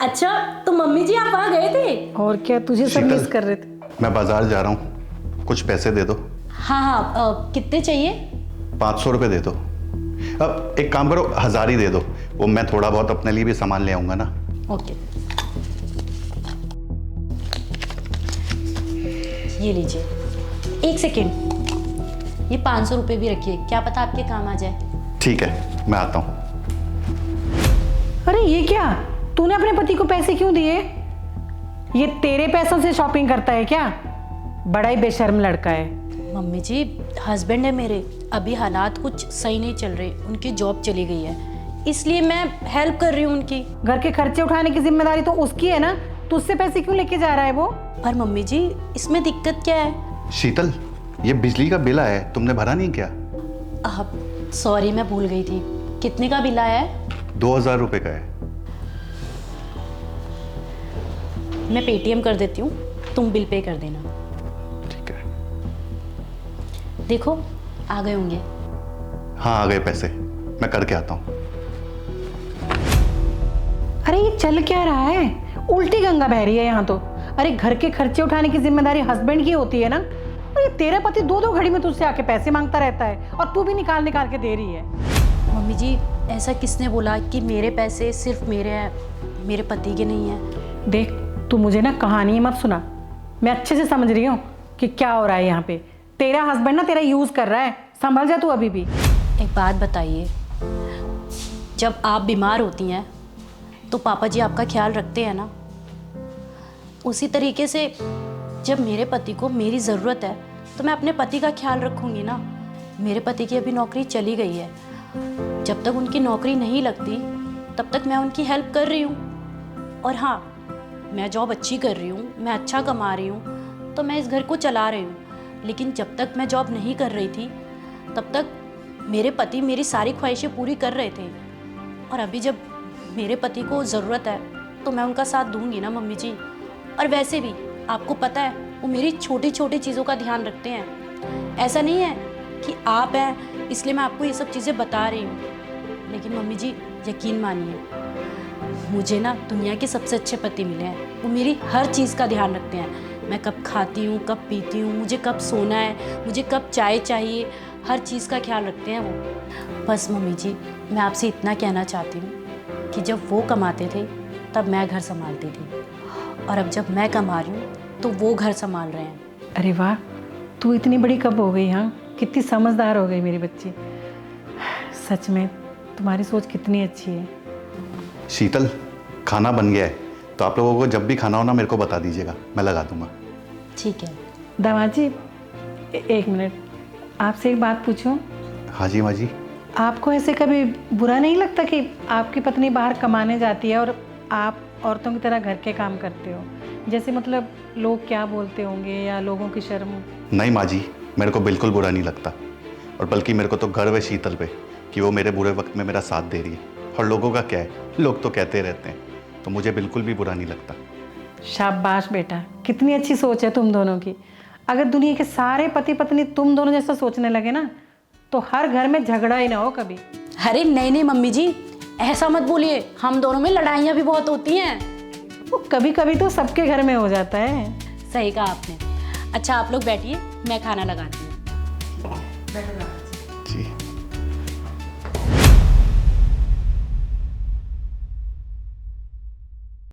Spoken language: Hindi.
अच्छा तो मम्मी जी आप आ गए थे? और क्या, तुझे सब मिस कर रहे थे। मैं बाजार जा रहा हूँ, कुछ पैसे दे दो। हाँ हाँ, कितने चाहिए? 500 रुपये दे दो। अब एक काम करो, 1000 ही दे दो, वो मैं थोड़ा बहुत अपने लिए भी सामान ले आऊँगा ना। ओके, ये लीजिए। एक सेकेंड, ये 500 रुपये भी रखिए, क्या पता आपके काम आ जाए। ठीक है, मैं आता हूँ। अरे ये क्या, तूने अपने पति को पैसे क्यों दिए? ये तेरे पैसों से शॉपिंग करता है क्या? बड़ा ही बेशर्म लड़का है। मम्मी जी, हस्बैंड है मेरे, अभी हालात कुछ सही नहीं चल रहे, उनकी जॉब चली गई है, इसलिए मैं हेल्प कर रही हूँ उनकी। घर के खर्चे उठाने की जिम्मेदारी तो उसकी है ना, तुझसे पैसे क्यों लेके जा रहा है वो? पर मम्मी जी, इसमें दिक्कत क्या है? शीतल, ये बिजली का बिल आया है, तुमने भरा नहीं क्या? सॉरी, मैं भूल गई थी। कितने का बिल आया है? 2000 रुपये का है। मैं पेटीएम कर देती हूँ, तुम बिल पे कर देना। ठीक है। देखो आ गए होंगे। हाँ आ गए पैसे, मैं करके आता हूँ। अरे ये चल क्या रहा है, उल्टी गंगा बह रही है यहाँ तो। अरे घर के खर्चे उठाने की जिम्मेदारी हस्बैंड की होती है ना, और ये तेरा पति दो दो घड़ी में तुझसे आके पैसे मांगता रहता है और तू भी निकाल निकाल के दे रही है। मम्मी जी, ऐसा किसने बोला कि मेरे पैसे सिर्फ मेरे हैं, मेरे पति के नहीं हैं? देख, तू मुझे ना कहानी मत सुना, मैं अच्छे से समझ रही हूँ कि क्या हो रहा है यहाँ पे। तेरा हस्बैंड ना तेरा यूज कर रहा है, संभल जा तू अभी भी। एक बात बताइए, जब आप बीमार होती हैं तो पापा जी आपका ख्याल रखते हैं ना? उसी तरीके से जब मेरे पति को मेरी ज़रूरत है तो मैं अपने पति का ख्याल रखूँगी ना। मेरे पति की अभी नौकरी चली गई है, जब तक उनकी नौकरी नहीं लगती तब तक मैं उनकी हेल्प कर रही हूँ। और हाँ, मैं जॉब अच्छी कर रही हूँ, मैं अच्छा कमा रही हूँ, तो मैं इस घर को चला रही हूँ। लेकिन जब तक मैं जॉब नहीं कर रही थी तब तक मेरे पति मेरी सारी ख्वाहिशें पूरी कर रहे थे। और अभी जब मेरे पति को ज़रूरत है तो मैं उनका साथ दूंगी ना मम्मी जी। और वैसे भी आपको पता है, वो मेरी छोटी छोटी चीज़ों का ध्यान रखते हैं। ऐसा नहीं है कि आप हैं इसलिए मैं आपको ये सब चीज़ें बता रही हूँ। लेकिन मम्मी जी यकीन मानिए, मुझे ना दुनिया के सबसे अच्छे पति मिले हैं। वो मेरी हर चीज़ का ध्यान रखते हैं, मैं कब खाती हूँ, कब पीती हूँ, मुझे कब सोना है, मुझे कब चाय चाहिए, हर चीज़ का ख्याल रखते हैं वो। बस मम्मी जी, मैं आपसे इतना कहना चाहती हूँ कि जब वो कमाते थे तब मैं घर संभालती थी, और अब जब मैं कमा रही हूँ तो वो घर संभाल रहे हैं। अरे वाह, तू इतनी बड़ी कब हो गई? हाँ, कितनी समझदार हो गई मेरी बच्ची। सच में तुम्हारी सोच कितनी अच्छी है। शीतल, खाना बन गया है, तो आप लोगों को जब भी खाना हो ना मेरे को बता दीजिएगा, मैं लगा दूंगा। ठीक है। दामाद जी, एक मिनट, आपसे एक बात पूछूं? हाँ जी माँ जी। आपको ऐसे कभी बुरा नहीं लगता कि आपकी पत्नी बाहर कमाने जाती है और आप औरतों की तरह घर के काम करते हो? जैसे मतलब लोग क्या बोलते होंगे या लोगों की शर्म? नहीं माँ जी, मेरे को बिल्कुल बुरा नहीं लगता, और बल्कि मेरे को तो गर्व है शीतल पे कि वो मेरे बुरे वक्त में मेरा साथ दे रही है। और लोगों का क्या है, लोग तो कहते रहते हैं, तो मुझे बिल्कुल भी बुरा नहीं लगता। शाबाश बेटा, कितनी अच्छी सोच है तुम दोनों की। अगर दुनिया के सारे पति पत्नी तुम दोनों जैसा सोचने लगे ना, तो हर घर में झगड़ा ही ना हो कभी। अरे नहीं नहीं मम्मी जी, ऐसा मत बोलिए, हम दोनों में लड़ाइयाँ भी बहुत होती हैं। वो कभी कभी तो सबके घर में हो जाता है। सही कहा आपने। अच्छा आप लोग बैठिए, मैं खाना लगाती हूँ।